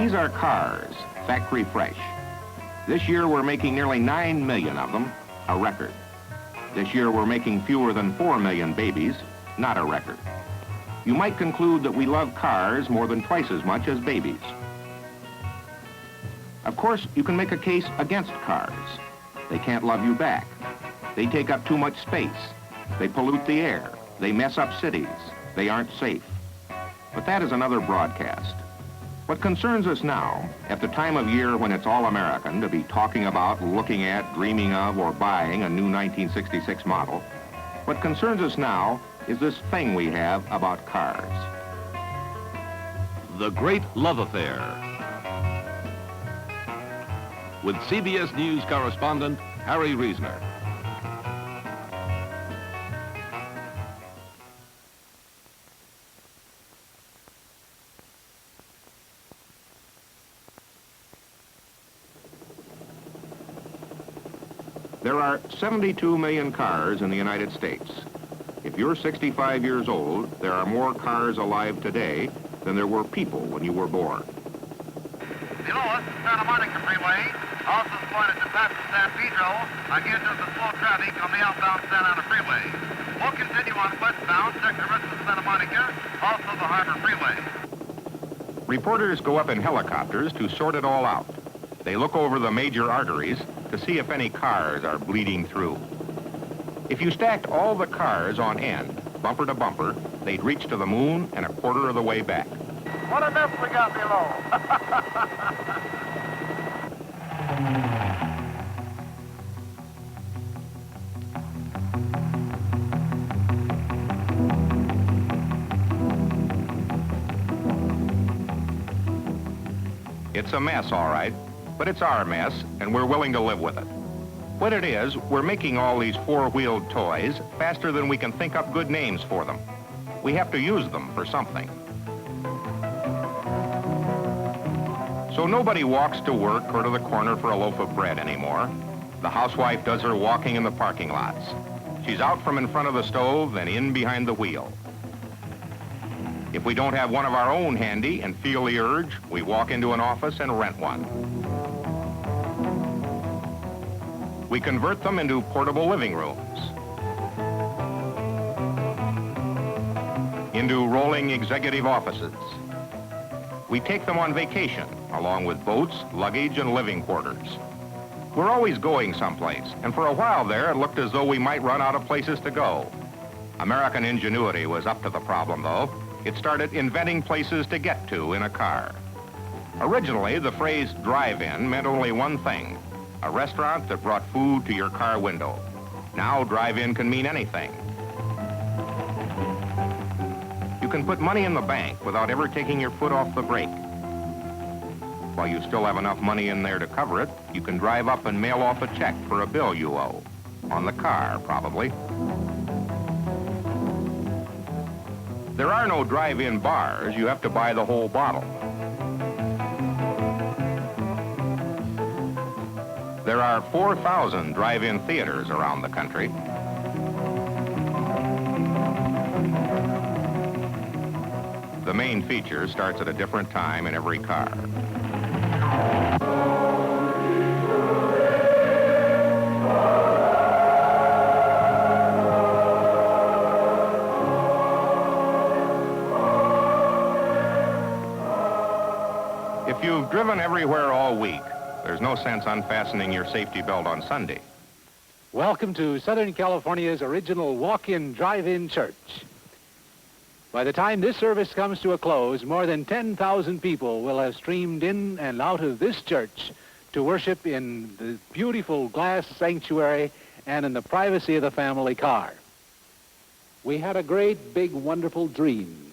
These are cars, factory fresh. This year we're making nearly 9 million of them, a record. This year we're making fewer than 4 million babies, not a record. You might conclude that we love cars more than twice as much as babies. Of course, you can make a case against cars. They can't love you back. They take up too much space. They pollute the air. They mess up cities. They aren't safe. But that is another broadcast. What concerns us now, at the time of year when it's all American to be talking about, looking at, dreaming of, or buying a new 1966 model, what concerns us now is this thing we have about cars. The Great Love Affair. With CBS News correspondent Harry Reisner. There are 72 million cars in the United States. If you're 65 years old, there are more cars alive today than there were people when you were born. Below us is Santa Monica Freeway, also pointed to past San Pedro, again to the slow traffic on the outbound Santa Ana Freeway. We'll continue on westbound, check the rest of Santa Monica, also the Harbor Freeway. Reporters go up in helicopters to sort it all out. They look over the major arteries to see if any cars are bleeding through. If you stacked all the cars on end, bumper to bumper, they'd reach to the moon and a quarter of the way back. What a mess we got below. It's a mess, all right, but it's our mess, and we're willing to live with it. What it is, we're making all these four-wheeled toys faster than we can think up good names for them. We have to use them for something. So nobody walks to work or to the corner for a loaf of bread anymore. The housewife does her walking in the parking lots. She's out from in front of the stove and in behind the wheel. If we don't have one of our own handy and feel the urge, we walk into an office and rent one. We convert them into portable living rooms, into rolling executive offices. We take them on vacation, along with boats, luggage, and living quarters. We're always going someplace, and for a while there, it looked as though we might run out of places to go. American ingenuity was up to the problem, though. It started inventing places to get to in a car. Originally, the phrase drive-in meant only one thing: a restaurant that brought food to your car window. Now, drive-in can mean anything. You can put money in the bank without ever taking your foot off the brake. While you still have enough money in there to cover it, you can drive up and mail off a check for a bill you owe. On the car, probably. There are no drive-in bars. You have to buy the whole bottle. There are 4,000 drive-in theaters around the country. The main feature starts at a different time in every car. If you've driven everywhere all week, there's no sense unfastening your safety belt on Sunday. Welcome to Southern California's original walk-in drive-in church. By the time this service comes to a close, more than 10,000 people will have streamed in and out of this church to worship in the beautiful glass sanctuary and in the privacy of the family car. We had a great, big, wonderful dream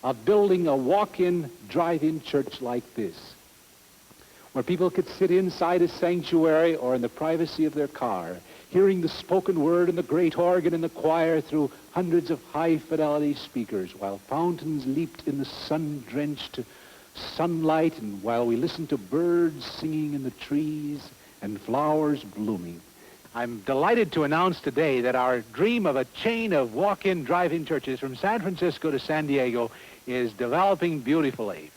of building a walk-in drive-in church like this, where people could sit inside a sanctuary or in the privacy of their car, hearing the spoken word and the great organ and the choir through hundreds of high-fidelity speakers, while fountains leaped in the sun-drenched sunlight, and while we listened to birds singing in the trees and flowers blooming. I'm delighted to announce today that our dream of a chain of walk-in drive-in churches from San Francisco to San Diego is developing beautifully.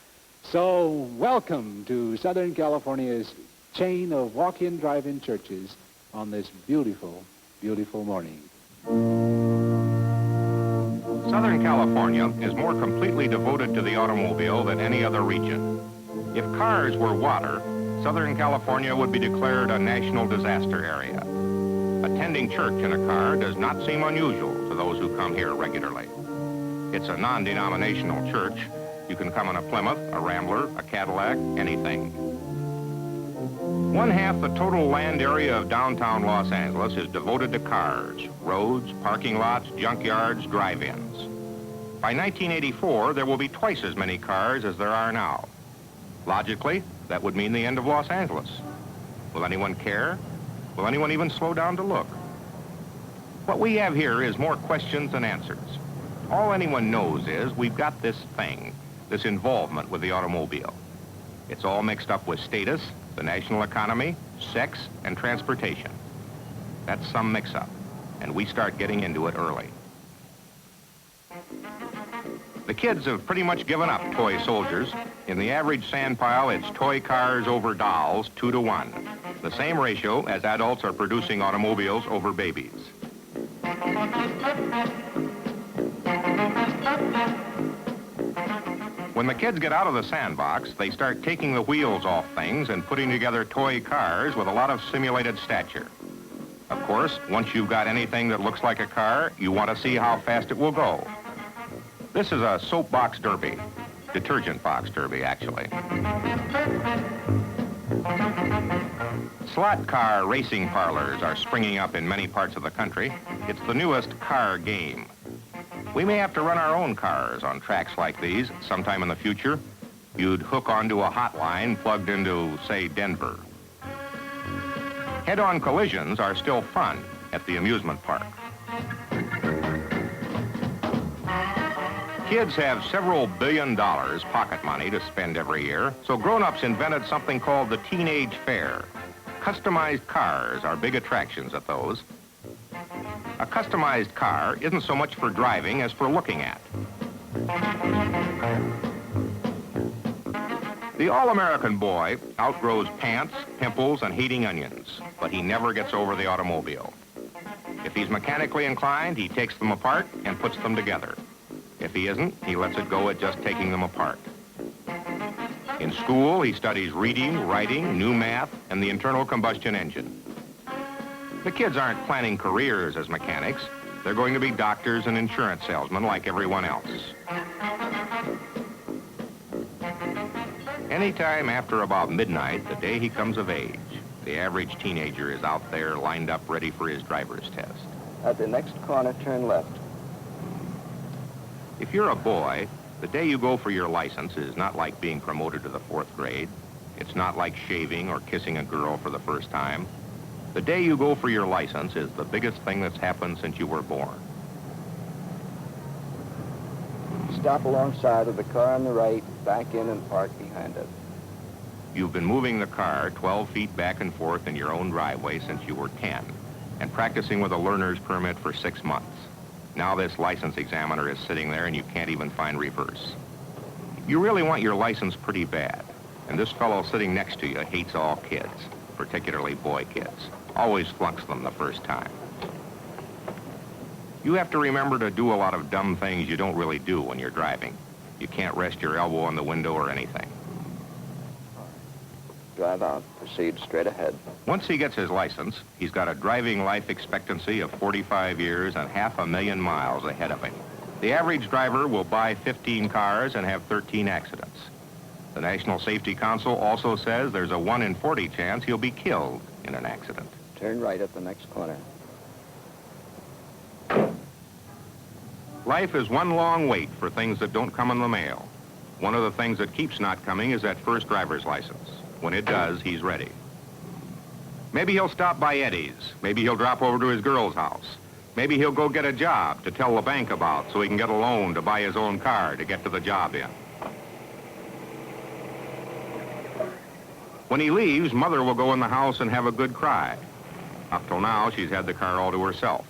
So, welcome to Southern California's chain of walk-in drive-in churches on this beautiful, beautiful morning. Southern California is more completely devoted to the automobile than any other region. If cars were water, Southern California would be declared a national disaster area. Attending church in a car does not seem unusual to those who come here regularly. It's a non-denominational church. You can come in a Plymouth, a Rambler, a Cadillac, anything. One half the total land area of downtown Los Angeles is devoted to cars, roads, parking lots, junkyards, drive-ins. By 1984, there will be twice as many cars as there are now. Logically, that would mean the end of Los Angeles. Will anyone care? Will anyone even slow down to look? What we have here is more questions than answers. All anyone knows is we've got this thing, this involvement with the automobile. It's all mixed up with status, the national economy, sex, and transportation. That's some mix-up, and we start getting into it early. The kids have pretty much given up toy soldiers. In the average sand pile, it's toy cars over dolls, 2 to 1. The same ratio as adults are producing automobiles over babies. When the kids get out of the sandbox, they start taking the wheels off things and putting together toy cars with a lot of simulated stature. Of course, once you've got anything that looks like a car, you want to see how fast it will go. This is a soapbox derby. Detergent box derby, actually. Slot car racing parlors are springing up in many parts of the country. It's the newest car game. We may have to run our own cars on tracks like these sometime in the future. You'd hook onto a hotline plugged into, say, Denver. Head-on collisions are still fun at the amusement park. Kids have several $1 billion pocket money to spend every year, so grown-ups invented something called the Teenage Fair. Customized cars are big attractions at those. A customized car isn't so much for driving as for looking at. The all-American boy outgrows pants, pimples, and heating onions, but he never gets over the automobile. If he's mechanically inclined, he takes them apart and puts them together. If he isn't, he lets it go at just taking them apart. In school, he studies reading, writing, new math, and the internal combustion engine. The kids aren't planning careers as mechanics. They're going to be doctors and insurance salesmen like everyone else. Anytime after about midnight, the day he comes of age, the average teenager is out there lined up ready for his driver's test. At the next corner, turn left. If you're a boy, the day you go for your license is not like being promoted to the 4th grade. It's not like shaving or kissing a girl for the first time. The day you go for your license is the biggest thing that's happened since you were born. Stop alongside of the car on the right, back in and park behind it. You've been moving the car 12 feet back and forth in your own driveway since you were 10 and practicing with a learner's permit for 6 months. Now this license examiner is sitting there and you can't even find reverse. You really want your license pretty bad, and this fellow sitting next to you hates all kids, particularly boy kids. Always flunks them the first time. You have to remember to do a lot of dumb things you don't really do when you're driving. You can't rest your elbow on the window or anything. Drive out. Proceed straight ahead. Once he gets his license, he's got a driving life expectancy of 45 years and 500,000 miles ahead of him. The average driver will buy 15 cars and have 13 accidents. The National Safety Council also says there's a 1 in 40 chance he'll be killed in an accident. Turn right at the next corner. Life is one long wait for things that don't come in the mail. One of the things that keeps not coming is that first driver's license. When it does, he's ready. Maybe he'll stop by Eddie's. Maybe he'll drop over to his girl's house. Maybe he'll go get a job to tell the bank about so he can get a loan to buy his own car to get to the job in. When he leaves, Mother will go in the house and have a good cry. Up till now, she's had the car all to herself.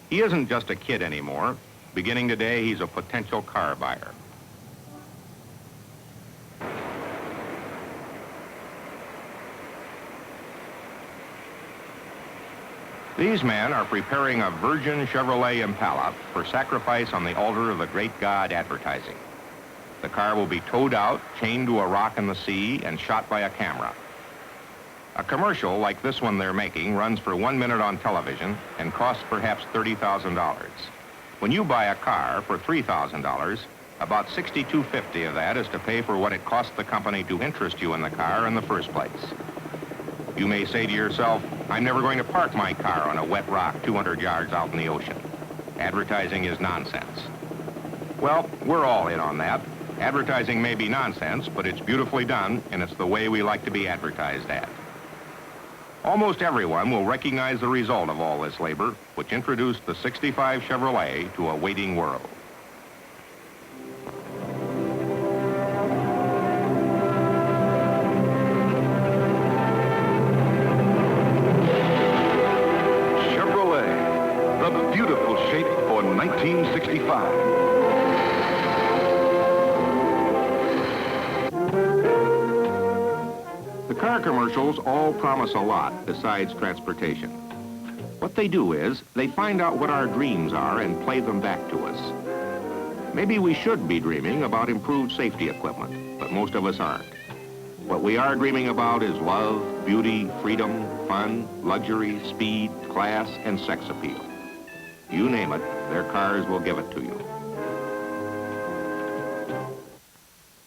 He isn't just a kid anymore. Beginning today, he's a potential car buyer. These men are preparing a virgin Chevrolet Impala for sacrifice on the altar of the great god advertising. The car will be towed out, chained to a rock in the sea, and shot by a camera. A commercial like this one they're making runs for 1 minute on television and costs perhaps $30,000. When you buy a car for $3,000, about $6,250 of that is to pay for what it cost the company to interest you in the car in the first place. You may say to yourself, I'm never going to park my car on a wet rock 200 yards out in the ocean. Advertising is nonsense. Well, we're all in on that. Advertising may be nonsense, but it's beautifully done, and it's the way we like to be advertised at. Almost everyone will recognize the result of all this labor, which introduced the '65 Chevrolet to a waiting world. Chevrolet, the beautiful shape for 1965. The car commercials all promise a lot besides transportation. What they do is they find out what our dreams are and play them back to us. Maybe we should be dreaming about improved safety equipment, but most of us aren't. What we are dreaming about is love, beauty, freedom, fun, luxury, speed, class, and sex appeal. You name it, their cars will give it to you.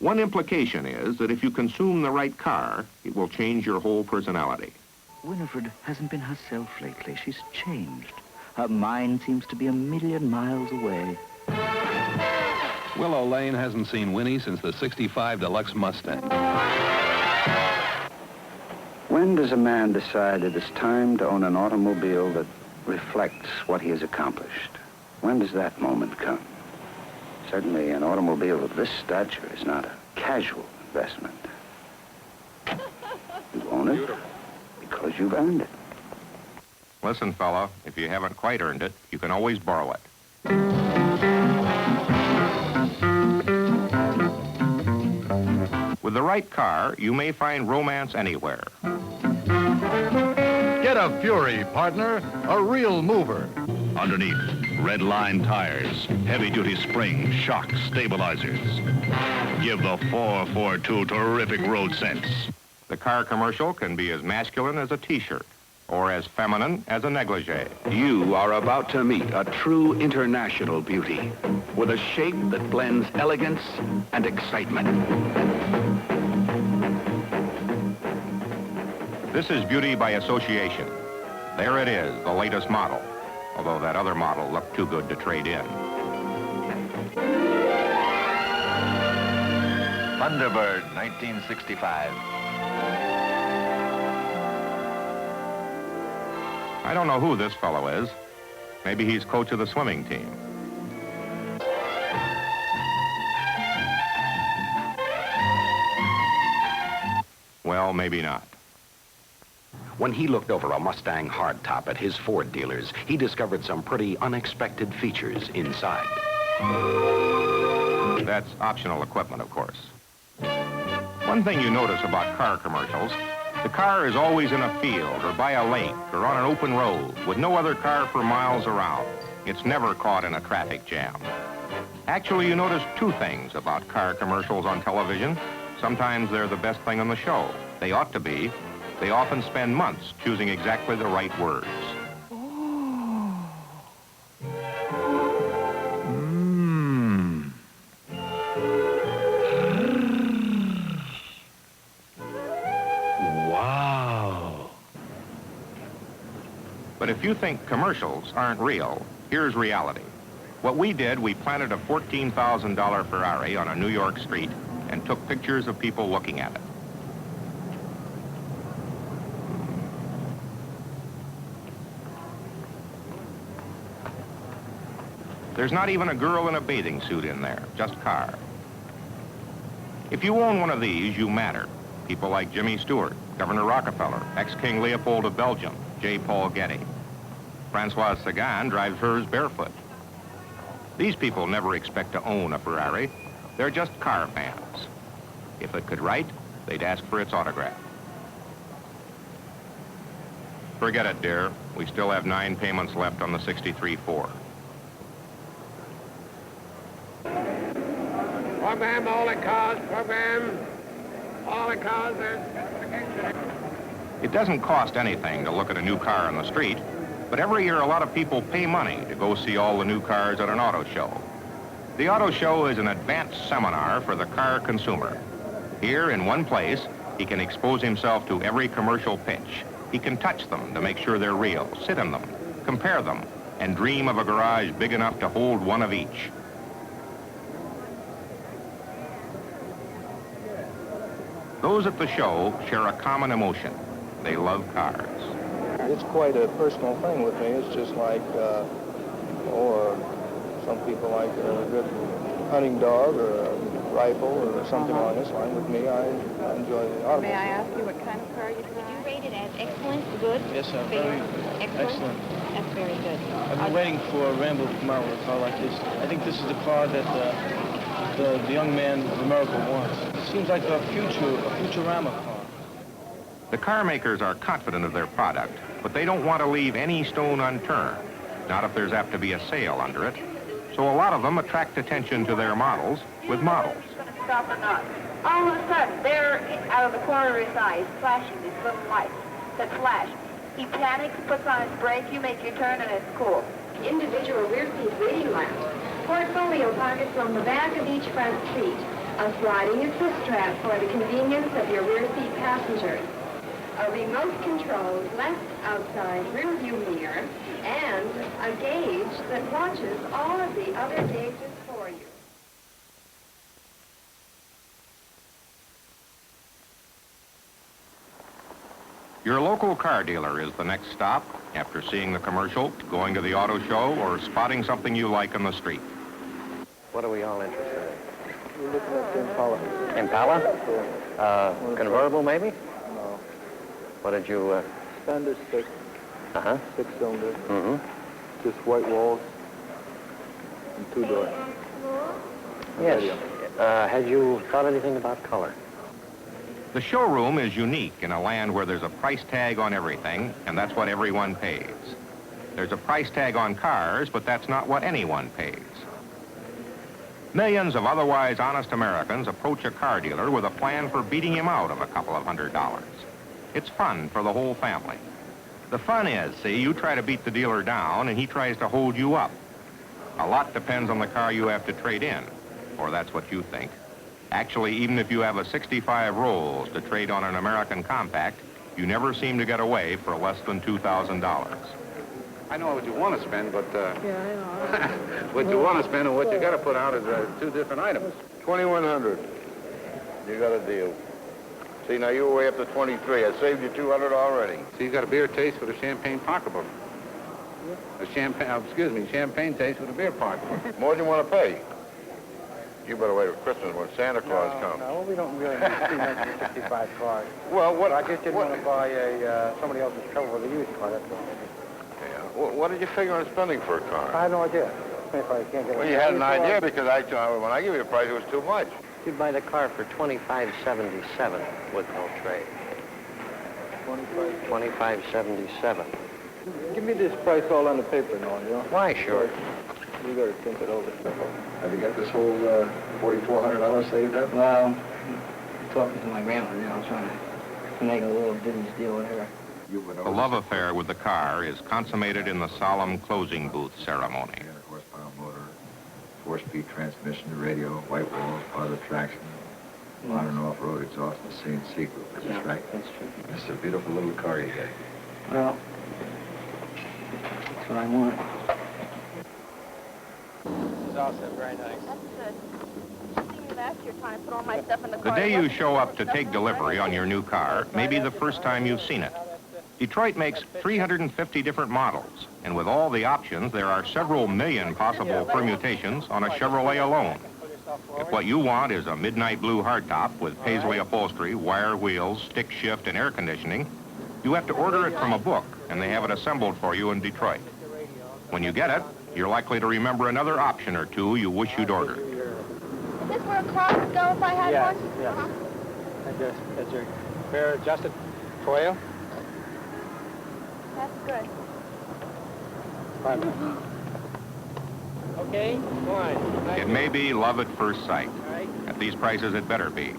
One implication is that if you consume the right car, it will change your whole personality. Winifred hasn't been herself lately. She's changed. Her mind seems to be a million miles away. Willow Lane hasn't seen Winnie since the '65 Deluxe Mustang. When does a man decide that it's time to own an automobile that reflects what he has accomplished? When does that moment come? Certainly, an automobile of this stature is not a casual investment. You own it because you've earned it. Listen, fella, if you haven't quite earned it, you can always borrow it. With the right car, you may find romance anywhere. Get a Fury, partner, a real mover. Underneath, red line tires, heavy-duty springs, shocks, stabilizers. Give the 442 terrific road sense. The car commercial can be as masculine as a T-shirt or as feminine as a negligee. You are about to meet a true international beauty with a shape that blends elegance and excitement. This is beauty by association. There it is, the latest model, although that other model looked too good to trade in. Thunderbird, 1965. I don't know who this fellow is. Maybe he's coach of the swimming team. Well, maybe not. When he looked over a Mustang hardtop at his Ford dealers, he discovered some pretty unexpected features inside. That's optional equipment, of course. One thing you notice about car commercials, the car is always in a field or by a lake or on an open road with no other car for miles around. It's never caught in a traffic jam. Actually, you notice two things about car commercials on television. Sometimes they're the best thing on the show. They ought to be. They often spend months choosing exactly the right words. Wow. But if you think commercials aren't real, here's reality. What we did, we planted a $14,000 Ferrari on a New York street and took pictures of people looking at it. There's not even a girl in a bathing suit in there, just car. If you own one of these, you matter. People like Jimmy Stewart, Governor Rockefeller, ex-King Leopold of Belgium, J. Paul Getty. Francoise Sagan drives hers barefoot. These people never expect to own a Ferrari. They're just car fans. If it could write, they'd ask for its autograph. Forget it, dear. We still have 9 payments left on the 63 Ford. Program all the cars, program all the cars. It doesn't cost anything to look at a new car on the street, but every year a lot of people pay money to go see all the new cars at an auto show. The auto show is an advanced seminar for the car consumer. Here in one place, he can expose himself to every commercial pitch. He can touch them to make sure they're real, sit in them, compare them, and dream of a garage big enough to hold one of each. Those at the show share a common emotion. They love cars. It's quite a personal thing with me. It's just like, some people like a good hunting dog or a rifle or something along this line. With me, I enjoy the automobile. May I ask you what kind of car you drive? Did you rate it as excellent, good, Yes, sir. fair, Very excellent? That's very good. I've been waiting for a Rambo to come out with a car like this. I think this is the car that the young man of America wants. It seems like a Futurama car. The car makers are confident of their product, but they don't want to leave any stone unturned, not if there's apt to be a sale under it. So a lot of them attract attention to their models with models. Stop or not. All of a sudden, there, out of the corner of his eye, he's flashing these little lights that flash. He panics, puts on his brake, you make your turn, and it's cool. Individual rear seat reading lamp. Portfolio pockets on the back of each front seat. A sliding assist strap for the convenience of your rear seat passengers. A remote-controlled left outside rear view mirror, and a gauge that watches all of the other gauges for you. Your local car dealer is the next stop after seeing the commercial, going to the auto show, or spotting something you like on the street. What are we all interested in? We're looking at the Impala. Impala? Convertible, maybe? No. What did you... Standard 6. Uh-huh. 6-cylinder. Mm-hmm. Just white walls and 2-door. Yes. Had you thought anything about color? The showroom is unique in a land where there's a price tag on everything, and that's what everyone pays. There's a price tag on cars, but that's not what anyone pays. Millions of otherwise honest Americans approach a car dealer with a plan for beating him out of a couple of $100. It's fun for the whole family. The fun is, see, you try to beat the dealer down, and he tries to hold you up. A lot depends on the car you have to trade in, or that's what you think. Actually, even if you have a 65 Rolls to trade on an American compact, you never seem to get away for less than $2,000. I know what you want to spend, but Yeah, I know. what you want to spend and what you got to put out is two different items. 2,100. You got a deal. See, now you're way up to 23. I saved you 200 already. So you got a beer taste with a champagne pocketbook. Champagne taste with a beer pocketbook. More than you want to pay. You better wait till Christmas when Santa Claus comes. No, we don't really need 1965 cars. Well, what... I just didn't want to buy somebody else's trouble with a used car, that's all. Yeah. What did you figure on spending for a car? I had no idea. If I can't get Well, you had an idea because when I give you a price, it was too much. You'd buy the car for $25.77 with no trade. 25.77. Give me this price all on the paper, Norm, you know? Why, sure. You gotta think it over. Have you got this whole $4,400 saved up? Well, I'm talking to my grandma now, trying to make a little business deal with her. The love affair with the car is consummated in the solemn closing booth ceremony. 300-horsepower motor, 4-speed transmission, radio, white walls, positive traction, modern off-road exhaust, and CNC group. Is this right? That's true. This is a beautiful little car you got. Well, that's what I want. This is also very nice. That's good. I seen you last year trying to put all my stuff in the The car. day you show up to take delivery on your new car may be the first time you've seen it. Detroit makes 350 different models, and with all the options, there are several million possible permutations on a Chevrolet alone. If what you want is a midnight blue hardtop with paisley upholstery, wire wheels, stick shift, and air conditioning, you have to order it from a book, and they have it assembled for you in Detroit. When you get it, you're likely to remember another option or two you wish you'd ordered. Is this where a cross would go if I had one? Yes. That's your fair adjusted for you. That's good. Okay, fine. It may be love at first sight. At these prices, it better be.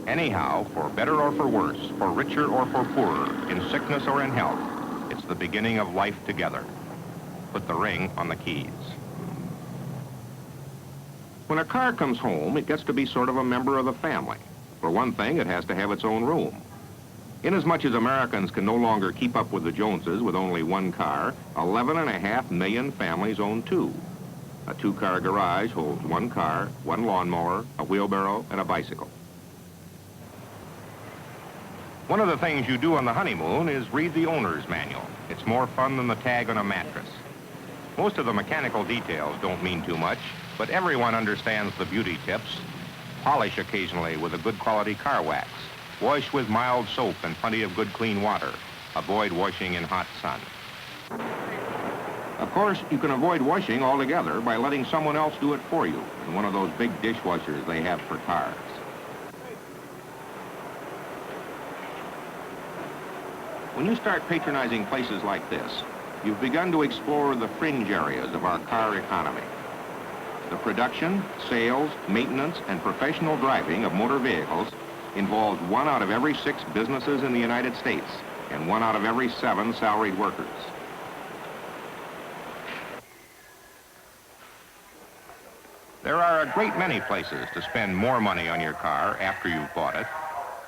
Anyhow, for better or for worse, for richer or for poorer, in sickness or in health, it's the beginning of life together. Put the ring on the keys. When a car comes home, it gets to be sort of a member of the family. For one thing, it has to have its own room. Inasmuch as Americans can no longer keep up with the Joneses with only one car, 11.5 million families own two. A two-car garage holds one car, one lawnmower, a wheelbarrow, and a bicycle. One of the things you do on the honeymoon is read the owner's manual. It's more fun than the tag on a mattress. Most of the mechanical details don't mean too much, but everyone understands the beauty tips. Polish occasionally with a good quality car wax. Wash with mild soap and plenty of good clean water. Avoid washing in hot sun. Of course, you can avoid washing altogether by letting someone else do it for you in one of those big dishwashers they have for cars. When you start patronizing places like this, you've begun to explore the fringe areas of our car economy. The production, sales, maintenance, and professional driving of motor vehicles involves 1 out of every 6 businesses in the United States and 1 out of every 7 salaried workers. There are a great many places to spend more money on your car after you've bought it.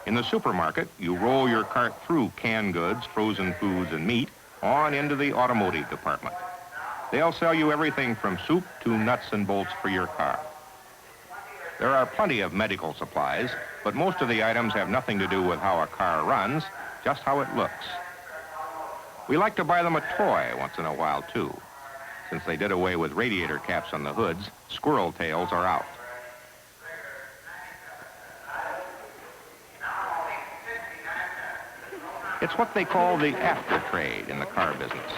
In the supermarket, you roll your cart through canned goods, frozen foods, and meat on into the automotive department. They'll sell you everything from soup to nuts and bolts for your car. There are plenty of medical supplies, but most of the items have nothing to do with how a car runs, just how it looks. We like to buy them a toy once in a while, too. Since they did away with radiator caps on the hoods, squirrel tails are out. It's what they call the after trade in the car business.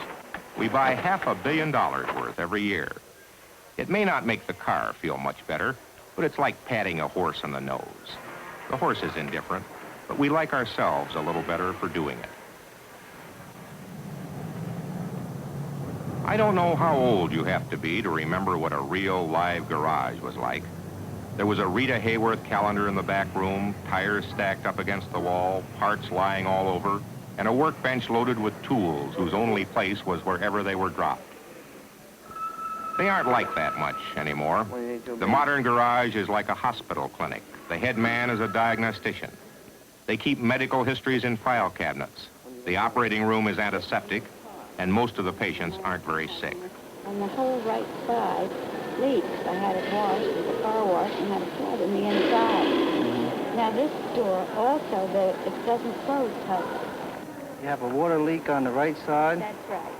We buy $500 million worth every year. It may not make the car feel much better, but it's like patting a horse on the nose. The horse is indifferent, but we like ourselves a little better for doing it. I don't know how old you have to be to remember what a real live garage was like. There was a Rita Hayworth calendar in the back room, tires stacked up against the wall, parts lying all over, and a workbench loaded with tools whose only place was wherever they were dropped. They aren't like that much anymore. The modern garage is like a hospital clinic. The head man is a diagnostician. They keep medical histories in file cabinets. The operating room is antiseptic, and most of the patients aren't very sick. On the whole right side leaks. I had it washed with a car wash and had a plug in the inside. Now this door also, it doesn't close tight. You have a water leak on the right side. That's right.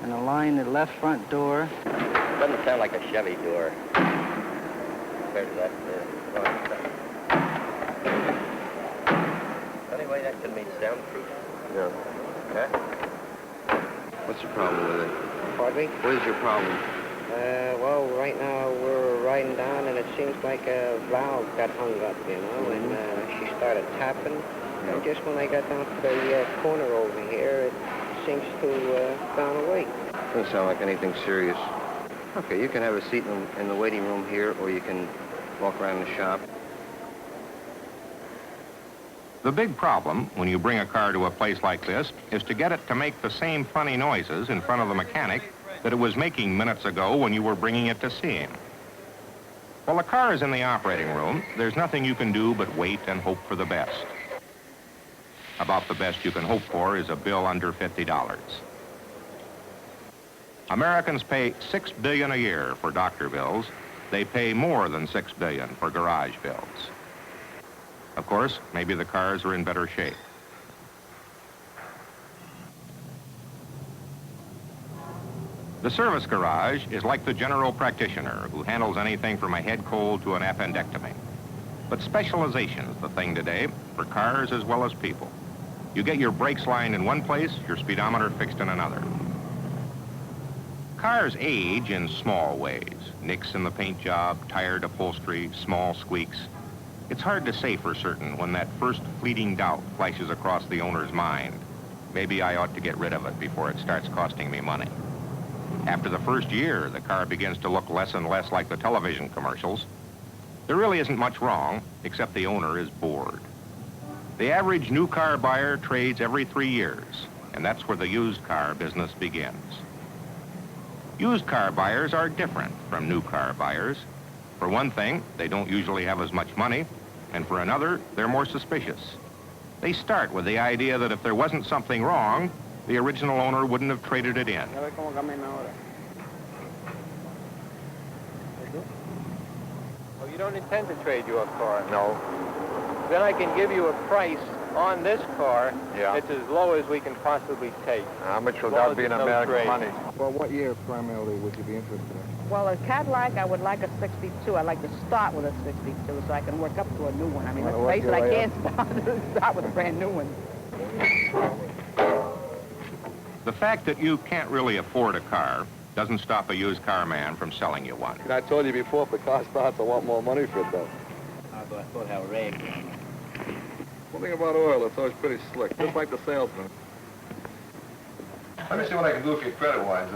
And a line in the left front door. Doesn't sound like a Chevy door. Compared to that. Anyway, that could mean soundproof. No. Huh? What's your problem with it? Pardon me? What is your problem? Well, right now we're riding down, and it seems like a valve got hung up, you know, and she started tapping. And just when I got down to the corner over here, it seems to have gone away. Doesn't sound like anything serious. Okay, you can have a seat in the waiting room here, or you can walk around the shop. The big problem when you bring a car to a place like this is to get it to make the same funny noises in front of the mechanic that it was making minutes ago when you were bringing it to see him. While the car is in the operating room, there's nothing you can do but wait and hope for the best. About the best you can hope for is a bill under $50. Americans pay $6 billion a year for doctor bills. They pay more than $6 billion for garage bills. Of course, maybe the cars are in better shape. The service garage is like the general practitioner who handles anything from a head cold to an appendectomy. But specialization's the thing today, for cars as well as people. You get your brakes lined in one place, your speedometer fixed in another. Cars age in small ways. Nicks in the paint job, tired upholstery, small squeaks. It's hard to say for certain when that first fleeting doubt flashes across the owner's mind. maybe I ought to get rid of it before it starts costing me money. After the first year, the car begins to look less and less like the television commercials. There really isn't much wrong, except the owner is bored. The average new car buyer trades every 3 years, and that's where the used car business begins. Used car buyers are different from new car buyers. For one thing, they don't usually have as much money, and for another, they're more suspicious. They start with the idea that if there wasn't something wrong, the original owner wouldn't have traded it in. Oh, you don't intend to trade your car? No. Then I can give you a price on this car. Yeah. It's as low as we can possibly take. How much will As long that as be in there's no American trade. money? Well, what year primarily would you be interested in? Well, a Cadillac, I would like a 62. I'd like to start with a 62 so I can work up to a new one. I mean, Well, let's face it, I what year can't start with a brand new one. The fact that you can't really afford a car doesn't stop a used car man from selling you one. And I told you before, if the car starts, I want more money for it, though. I thought how rag. One thing about oil, it's always pretty slick, just like the salesman. Let me see what I can do for you credit-wise.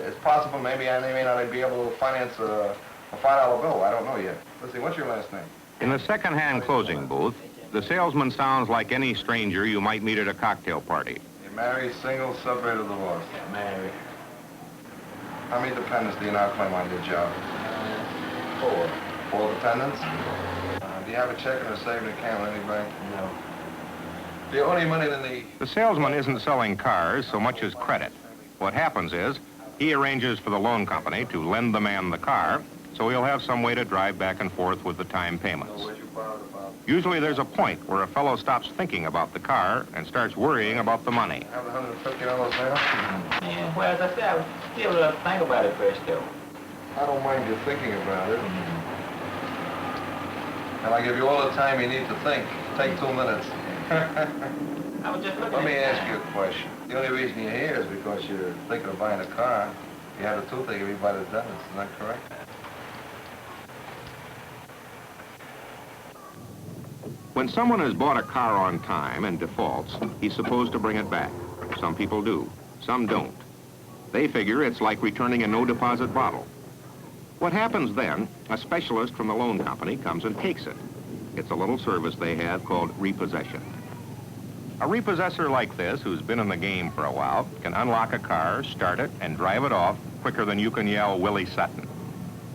It's possible maybe I may not be able to finance a $5 bill. I don't know yet. Let's see, what's your last name? In the second-hand closing booth, the salesman sounds like any stranger you might meet at a cocktail party. You married, single, separated, or divorced? Married. How many dependents do you now claim on your job? 4. 4 dependents? Do you have a checking or saving account with any bank? No. Do you owe any money to the... The salesman isn't selling cars so much as credit. What happens is, he arranges for the loan company to lend the man the car, so he'll have some way to drive back and forth with the time payments. Usually there's a point where a fellow stops thinking about the car and starts worrying about the money. Have $150 now? Yeah, well, as I said, I would still think about it first, though. I don't mind you thinking about it. And I give you all the time you need to think. Take 2 minutes. I was just looking Let me at ask you a question. The only reason you're here is because you're thinking of buying a car. You had a toothache if you buy the dentist, isn't that correct? When someone has bought a car on time and defaults, he's supposed to bring it back. Some people do, some don't. They figure it's like returning a no-deposit bottle. What happens then, a specialist from the loan company comes and takes it. It's a little service they have called repossession. A repossessor like this, who's been in the game for a while, can unlock a car, start it, and drive it off quicker than you can yell Willie Sutton.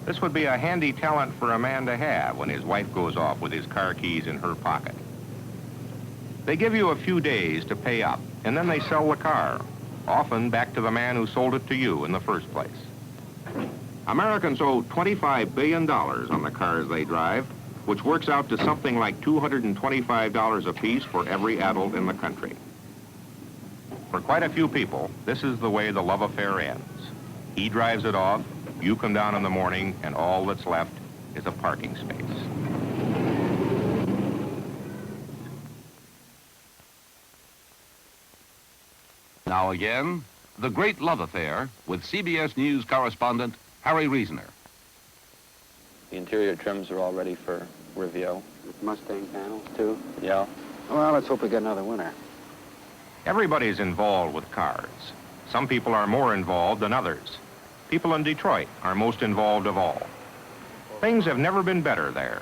This would be a handy talent for a man to have when his wife goes off with his car keys in her pocket. They give you a few days to pay up, and then they sell the car, often back to the man who sold it to you in the first place. Americans owe $25 billion on the cars they drive, which works out to something like $225 apiece for every adult in the country. For quite a few people, this is the way the love affair ends. He drives it off, you come down in the morning, and all that's left is a parking space. Now again, The Great Love Affair with CBS News correspondent Harry Reasoner. The interior trims are all ready for review. Mustang panels, too? Yeah. Well, let's hope we get another winner. Everybody's involved with cars. Some people are more involved than others. People in Detroit are most involved of all. Things have never been better there,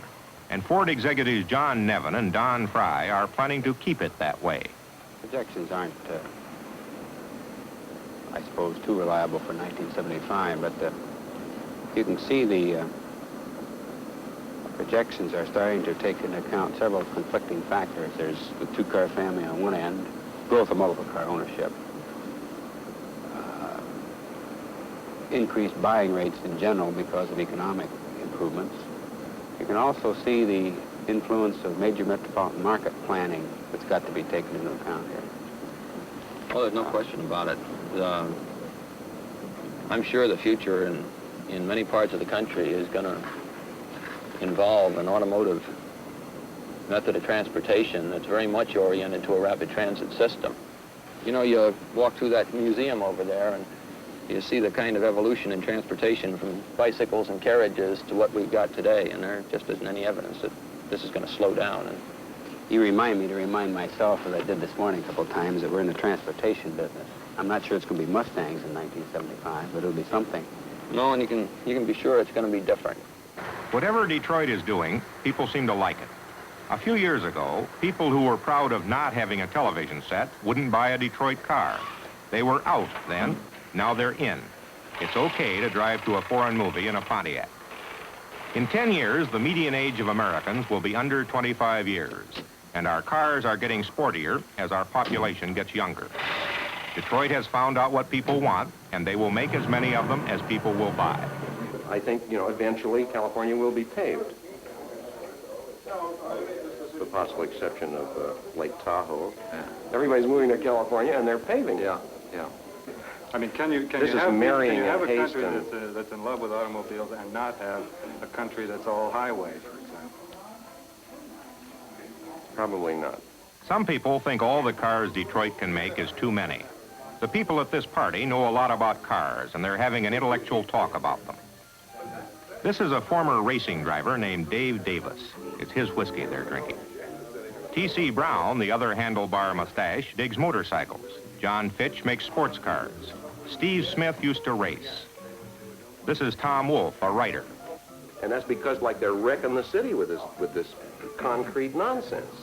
and Ford executives John Nevin and Don Fry are planning to keep it that way. Projections aren't, I suppose, too reliable for 1975, but you can see the projections are starting to take into account several conflicting factors. There's the two-car family on one end, growth of multiple-car ownership, increased buying rates in general because of economic improvements. You can also see the influence of major metropolitan market planning that's got to be taken into account here. Well, there's no question about it. I'm sure the future in many parts of the country is going to involve an automotive method of transportation that's very much oriented to a rapid transit system. You know, you walk through that museum over there and you see the kind of evolution in transportation from bicycles and carriages to what we've got today, and there just isn't any evidence that this is going to slow down. And You remind me to remind myself, as I did this morning a couple of times, that we're in the transportation business. I'm not sure it's going to be Mustangs in 1975, but it'll be something. No, and you can be sure it's going to be different. Whatever Detroit is doing, people seem to like it. A few years ago, people who were proud of not having a television set wouldn't buy a Detroit car. They were out then. Now they're in. It's okay to drive to a foreign movie in a Pontiac. In 10 years, the median age of Americans will be under 25 years, and our cars are getting sportier as our population gets younger. Detroit has found out what people want, and they will make as many of them as people will buy. I think, eventually California will be paved. With the possible exception of Lake Tahoe. Yeah. Everybody's moving to California, and they're paving. Yeah. I mean, can you have a country that's in love with automobiles and not have a country that's all highways, for example? Probably not. Some people think all the cars Detroit can make is too many. The people at this party know a lot about cars, and they're having an intellectual talk about them. This is a former racing driver named Dave Davis. It's his whiskey they're drinking. T.C. Brown, the other handlebar mustache, digs motorcycles. John Fitch makes sports cars. Steve Smith used to race. This is Tom Wolfe, a writer. And that's because, like, they're wrecking the city with this concrete nonsense.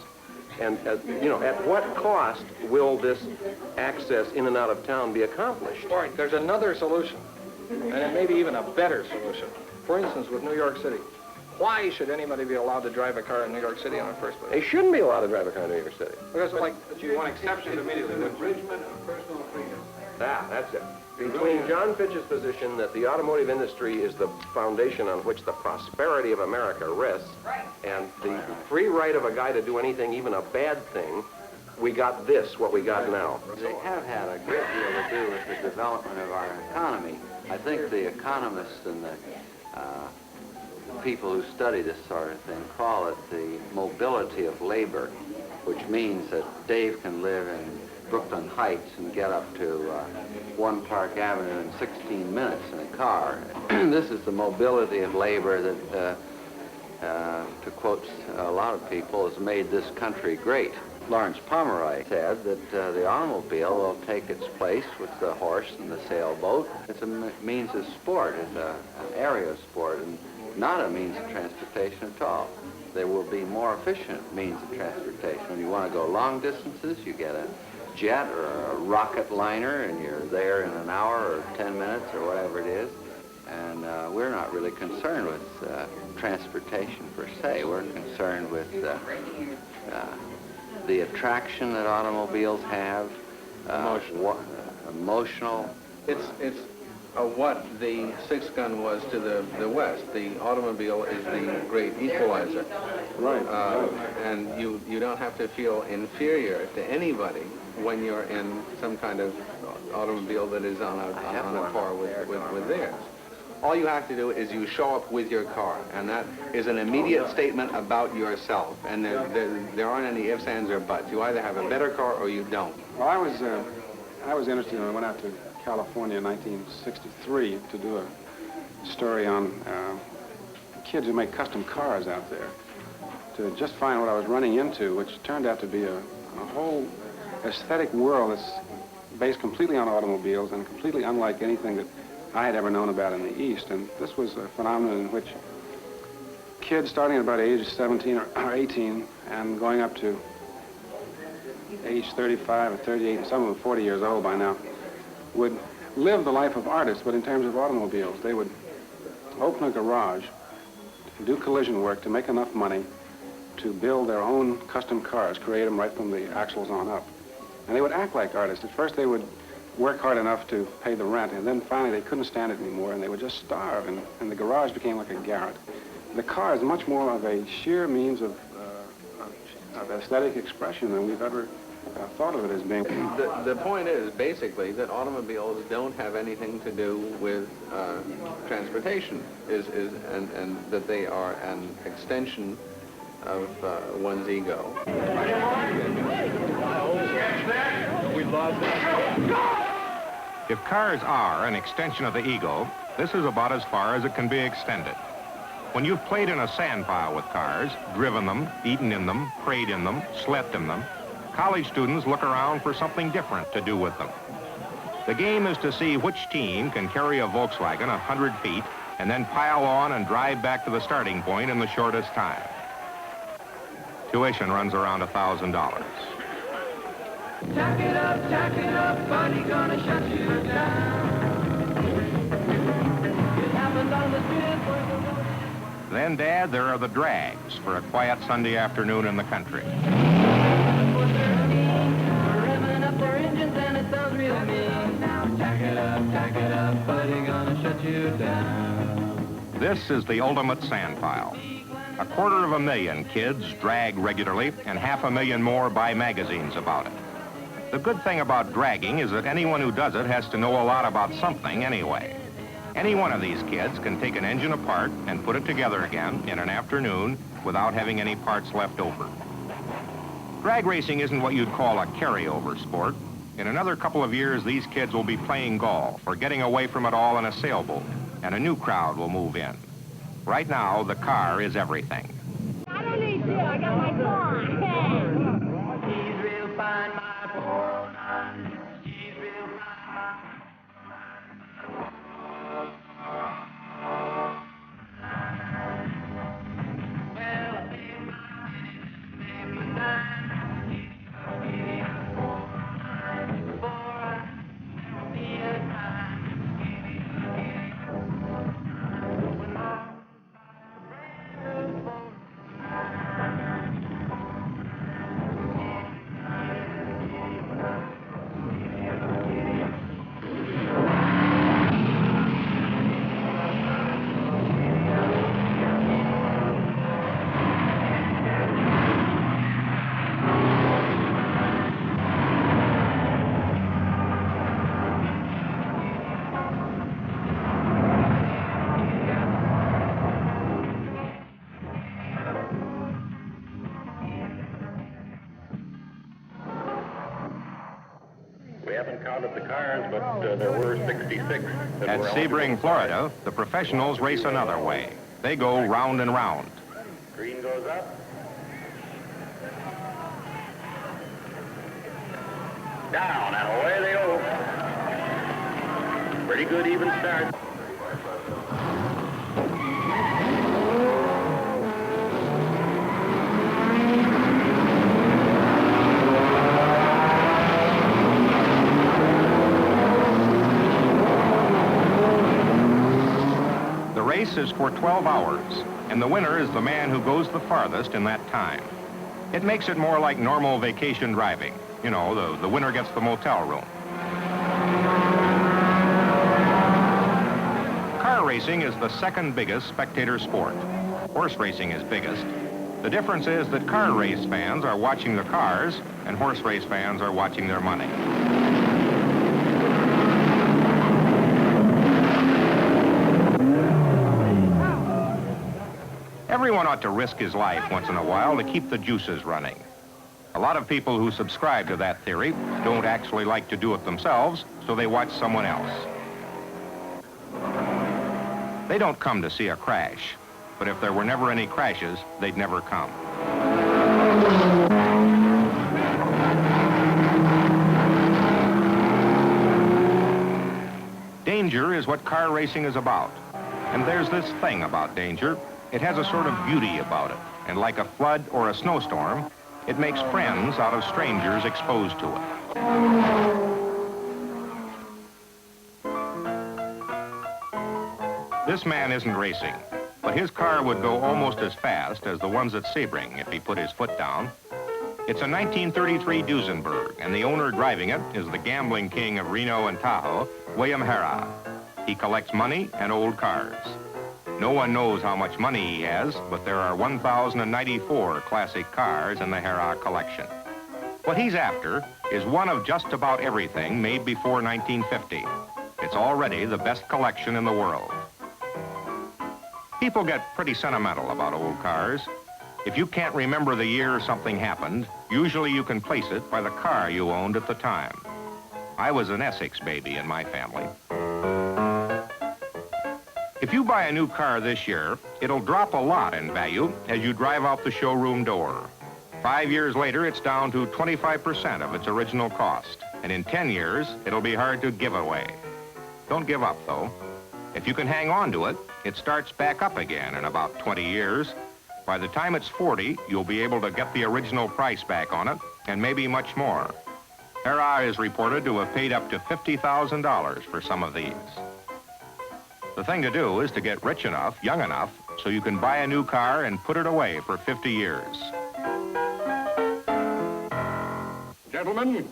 And, at what cost will this access in and out of town be accomplished? All right, there's another solution, and it may be even a better solution. For instance, with New York City. Why should anybody be allowed to drive a car in New York City in the first place? They shouldn't be allowed to drive a car in New York City. Because, but you want exceptions immediately. The abridgment of personal freedom. That's it. Between John Fitch's position that the automotive industry is the foundation on which the prosperity of America rests, and the free right of a guy to do anything, even a bad thing, we got this, what we got now. They have had a great deal to do with the development of our economy. I think the economists and the people who study this sort of thing call it the mobility of labor, which means that Dave can live in Brooklyn Heights and get up to 1 Park Avenue in 16 minutes in a car. This is the mobility of labor that, to quote a lot of people, has made this country great. Lawrence Pomeroy said that the automobile will take its place with the horse and the sailboat. It's a means of sport, it's an area of sport, and not a means of transportation at all. There will be more efficient means of transportation. When you want to go long distances, you get a jet or a rocket liner, and you're there in an hour or 10 minutes or whatever it is. And we're not really concerned with transportation per se. We're concerned with the attraction that automobiles have, emotional. It's what the six-gun was to the West. The automobile is the great equalizer. Right. And you don't have to feel inferior to anybody when you're in some kind of automobile that is on a par with theirs. All you have to do is you show up with your car, and that is an immediate statement about yourself. And there aren't any ifs, ands, or buts. You either have a better car or you don't. Well, I was interested when I went out to California in 1963 to do a story on kids who make custom cars out there, to just find what I was running into, which turned out to be a whole aesthetic world that's based completely on automobiles and completely unlike anything that I had ever known about in the East. And this was a phenomenon in which kids starting at about age 17 or 18 and going up to age 35 or 38, and some of them 40 years old by now, would live the life of artists, but in terms of automobiles. They would open a garage, do collision work to make enough money to build their own custom cars, create them right from the axles on up. And they would act like artists. At first they would work hard enough to pay the rent, and then finally they couldn't stand it anymore, and they would just starve, and the garage became like a garret. The car is much more of a sheer means of aesthetic expression than we've ever thought of it as being. The point is, basically, that automobiles don't have anything to do with transportation, and that they are an extension of one's ego. If cars are an extension of the ego, this is about as far as it can be extended. When you've played in a sand pile with cars, driven them, eaten in them, prayed in them, slept in them, college students look around for something different to do with them. The game is to see which team can carry a Volkswagen 100 feet and then pile on and drive back to the starting point in the shortest time. Tuition runs around $1,000. Tack it up, buddy, gonna shut you down. It happened on the street. Then, Dad, there are the drags for a quiet Sunday afternoon in the country. Revving up their engines and it sounds real mean. Now tack it up, buddy, gonna shut you down. This is the ultimate sand pile. 250,000 kids drag regularly, and 500,000 more buy magazines about it. The good thing about dragging is that anyone who does it has to know a lot about something anyway. Any one of these kids can take an engine apart and put it together again in an afternoon without having any parts left over. Drag racing isn't what you'd call a carryover sport. In another couple of years, these kids will be playing golf or getting away from it all in a sailboat, and a new crowd will move in. Right now, the car is everything. I don't need you, I got my car. He's real fine, my poor man. He's real fine, well, I think my time. The cars, but there were 66. At Sebring, Florida, the professionals race another way. They go round and round. Green goes up. Down and away they go. Pretty good even start. The race is for 12 hours, and the winner is the man who goes the farthest in that time. It makes it more like normal vacation driving. You know, the winner gets the motel room. Car racing is the second biggest spectator sport. Horse racing is biggest. The difference is that car race fans are watching the cars, and horse race fans are watching their money. Everyone ought to risk his life once in a while to keep the juices running. A lot of people who subscribe to that theory don't actually like to do it themselves, so they watch someone else. They don't come to see a crash, but if there were never any crashes, they'd never come. Danger is what car racing is about. And there's this thing about danger. It has a sort of beauty about it, and like a flood or a snowstorm, it makes friends out of strangers exposed to it. This man isn't racing, but his car would go almost as fast as the ones at Sebring if he put his foot down. It's a 1933 Duesenberg, and the owner driving it is the gambling king of Reno and Tahoe, William Harrah. He collects money and old cars. No one knows how much money he has, but there are 1,094 classic cars in the Harrah collection. What he's after is one of just about everything made before 1950. It's already the best collection in the world. People get pretty sentimental about old cars. If you can't remember the year something happened, usually you can place it by the car you owned at the time. I was an Essex baby in my family. If you buy a new car this year, it'll drop a lot in value as you drive out the showroom door. 5 years later, it's down to 25% of its original cost. And in 10 years, it'll be hard to give away. Don't give up, though. If you can hang on to it, it starts back up again in about 20 years. By the time it's 40, you'll be able to get the original price back on it, and maybe much more. Hera is reported to have paid up to $50,000 for some of these. The thing to do is to get rich enough, young enough, so you can buy a new car and put it away for 50 years. Gentlemen,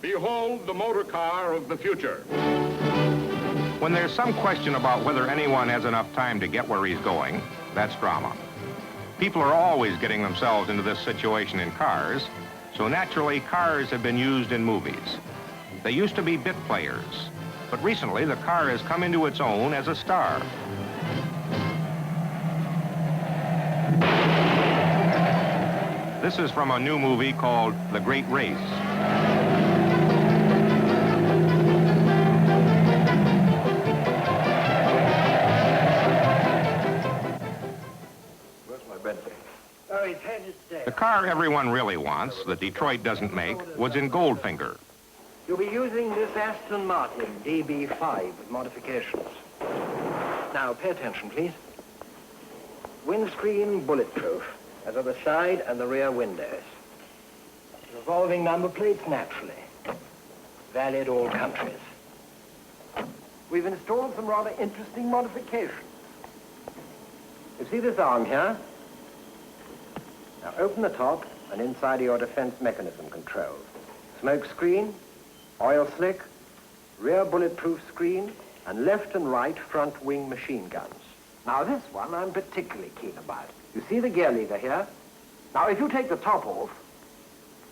behold the motor car of the future. When there's some question about whether anyone has enough time to get where he's going, that's drama. People are always getting themselves into this situation in cars, so naturally cars have been used in movies. They used to be bit players, but recently the car has come into its own as a star. This is from a new movie called The Great Race. The car everyone really wants, that Detroit doesn't make, was in Goldfinger. You'll be using this Aston Martin DB5 with modifications. Now, pay attention, please. Windscreen bulletproof, as are the side and the rear windows. Revolving number plates, naturally. Valid all countries. We've installed some rather interesting modifications. You see this arm here? Now open the top and inside your defense mechanism control. Smoke screen, oil slick, rear bulletproof screen, and left and right front wing machine guns. Now this one I'm particularly keen about. You see the gear lever here? Now if you take the top off,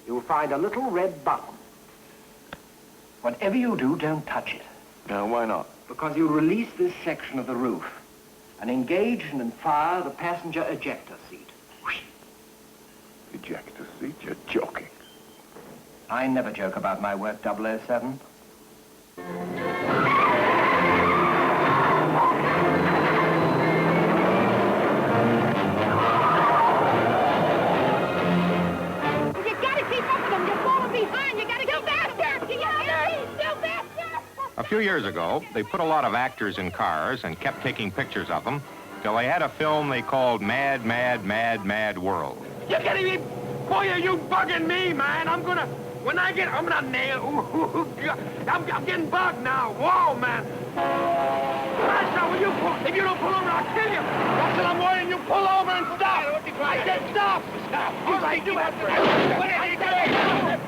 you'll find a little red button. Whatever you do, don't touch it. Now, why not? Because you'll release this section of the roof and engage and fire the passenger ejector seat. Ejector seat? You're joking. I never joke about my work, 007. A few years ago, they put a lot of actors in cars and kept taking pictures of them till they had a film they called Mad, Mad, Mad, Mad World. You're getting me? Boy, are you bugging me, man. I'm gonna nail. I'm getting bugged now. Whoa, man. Master, will you pull? If you don't pull over, I'll kill you. That's what I'm warning you. Pull over and stop. I said stop. Stop. All right, do that. What are you doing?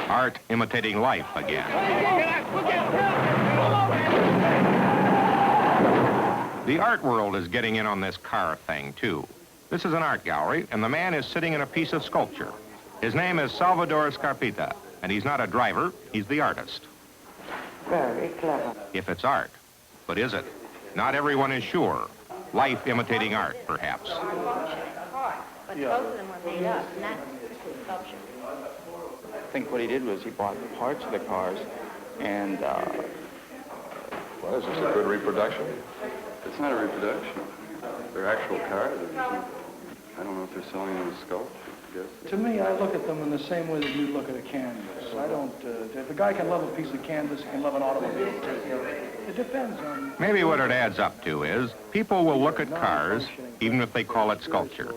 Art imitating life again. The art world is getting in on this car thing, too. This is an art gallery, and the man is sitting in a piece of sculpture. His name is Salvador Scarpita, and he's not a driver, he's the artist. Very clever. If it's art. But is it? Not everyone is sure. Life imitating art, perhaps. But both of them were made up, and that's strictly sculpture. I think what he did was he bought the parts of the cars and... Well, is this a good reproduction? It's not a reproduction. They're actual cars. I don't know if they're selling them as sculpture, I guess. To me, I look at them in the same way that you look at a canvas. I don't... if a guy can love a piece of canvas, he can love an automobile, too. It depends on... Maybe what it adds up to is people will look at cars even if they call it sculpture.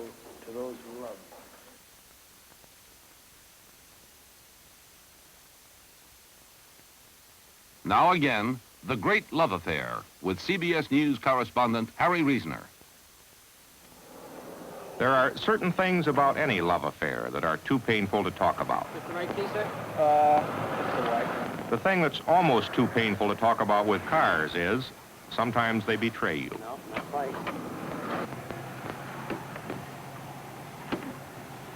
Now again, The Great Love Affair with CBS News correspondent Harry Reasoner. There are certain things about any love affair that are too painful to talk about. Is the right key, sir? That's the right. The thing that's almost too painful to talk about with cars is sometimes they betray you. No, not quite.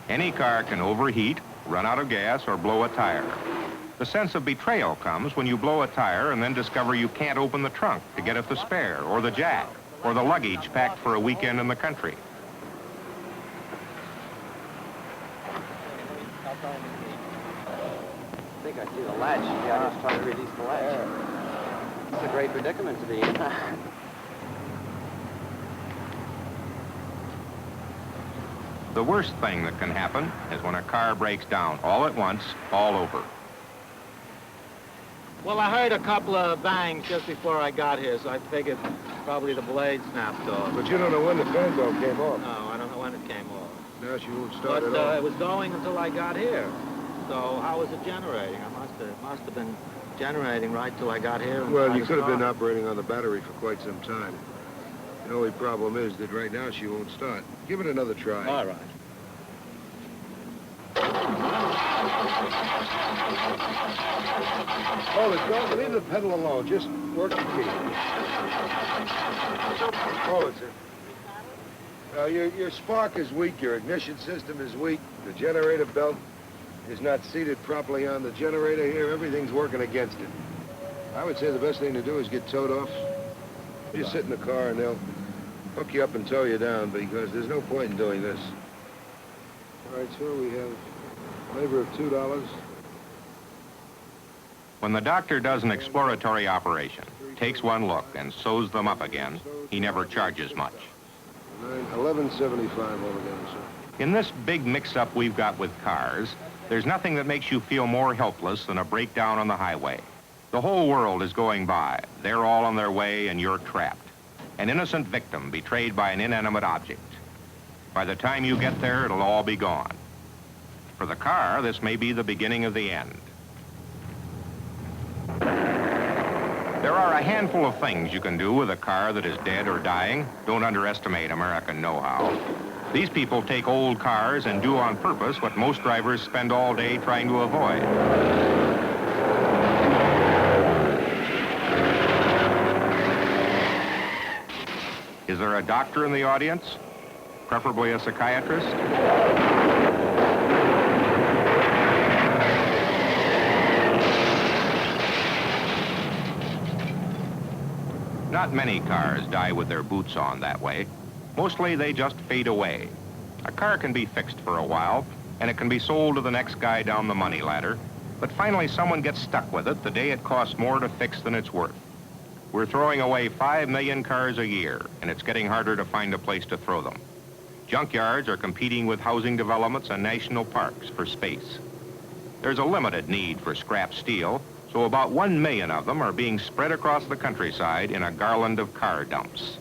Any car can overheat, run out of gas, or blow a tire. The sense of betrayal comes when you blow a tire and then discover you can't open the trunk to get at the spare, or the jack, or the luggage packed for a weekend in the country. I think I see the latch. Yeah, I just tried to release the latch. It's a great predicament to be in. The worst thing that can happen is when a car breaks down all at once, all over. Well, I heard a couple of bangs just before I got here, so I figured probably the blade snapped off. But you don't know when the fan valve came off. No, I don't know when it came off. Now she won't start But at all. it was going until I got here. So how was it generating? I must have been generating right till I got here. and Well, tried you to could have been start. operating on the battery for quite some time. The only problem is that right now she won't start. Give it another try. All right. Hold it, don't leave the pedal alone. Just work the key. Hold it, sir. Your spark is weak. Your ignition system is weak. The generator belt is not seated properly on the generator here. Everything's working against it. I would say the best thing to do is get towed off. Just sit in the car and they'll hook you up and tow you down because there's no point in doing this. All right, sir, we have labor of $2. When the doctor does an exploratory operation, takes one look and sews them up again, he never charges much. $11.75 altogether, sir. In this big mix-up we've got with cars, there's nothing that makes you feel more helpless than a breakdown on the highway. The whole world is going by. They're all on their way and you're trapped. An innocent victim betrayed by an inanimate object. By the time you get there, it'll all be gone. For the car, this may be the beginning of the end. There are a handful of things you can do with a car that is dead or dying. Don't underestimate American know-how. These people take old cars and do on purpose what most drivers spend all day trying to avoid. Is there a doctor in the audience? Preferably a psychiatrist? Not many cars die with their boots on that way. Mostly they just fade away. A car can be fixed for a while, and it can be sold to the next guy down the money ladder, but finally someone gets stuck with it the day it costs more to fix than it's worth. We're throwing away 5 million cars a year, and it's getting harder to find a place to throw them. Junkyards are competing with housing developments and national parks for space. There's a limited need for scrap steel, so about 1 million of them are being spread across the countryside in a garland of car dumps.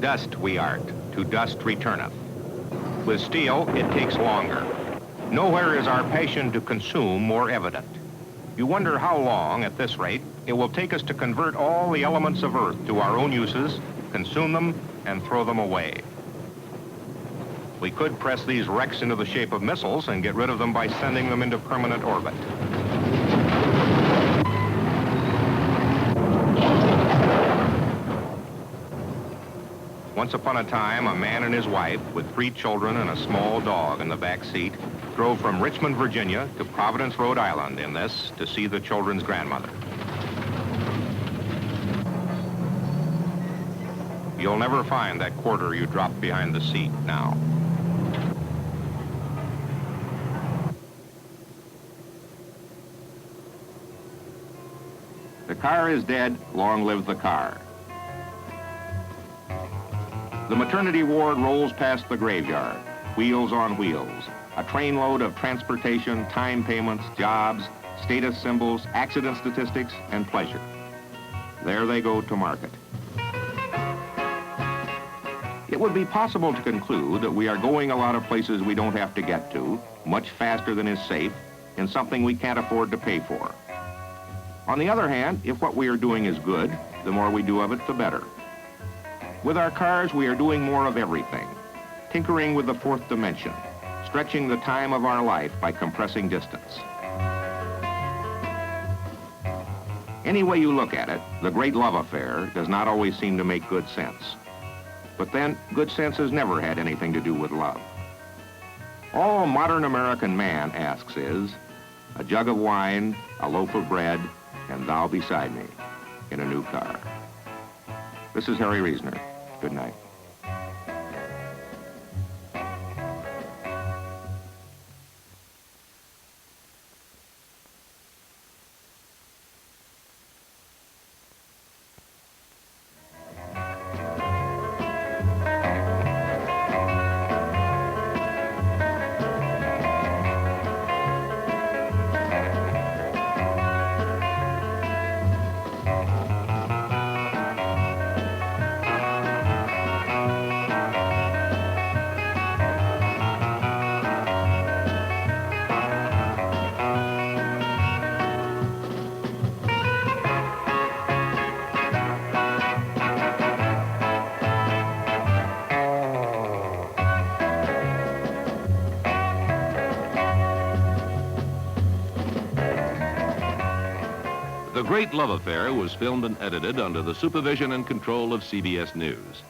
Dust we art, to dust returneth. With steel, it takes longer. Nowhere is our passion to consume more evident. You wonder how long, at this rate, it will take us to convert all the elements of Earth to our own uses, consume them, and throw them away. We could press these wrecks into the shape of missiles and get rid of them by sending them into permanent orbit. Once upon a time, a man and his wife, with 3 children and a small dog in the back seat, drove from Richmond, Virginia to Providence, Rhode Island in this to see the children's grandmother. You'll never find that quarter you dropped behind the seat now. The car is dead, long live the car. The maternity ward rolls past the graveyard, wheels on wheels, a trainload of transportation, time payments, jobs, status symbols, accident statistics, and pleasure. There they go to market. It would be possible to conclude that we are going a lot of places we don't have to get to, much faster than is safe, in something we can't afford to pay for. On the other hand, if what we are doing is good, the more we do of it, the better. With our cars, we are doing more of everything, tinkering with the fourth dimension, stretching the time of our life by compressing distance. Any way you look at it, the great love affair does not always seem to make good sense. But then, good sense has never had anything to do with love. All a modern American man asks is, a jug of wine, a loaf of bread, and thou beside me in a new car. This is Harry Reasoner. Good night. The Great Love Affair was filmed and edited under the supervision and control of CBS News.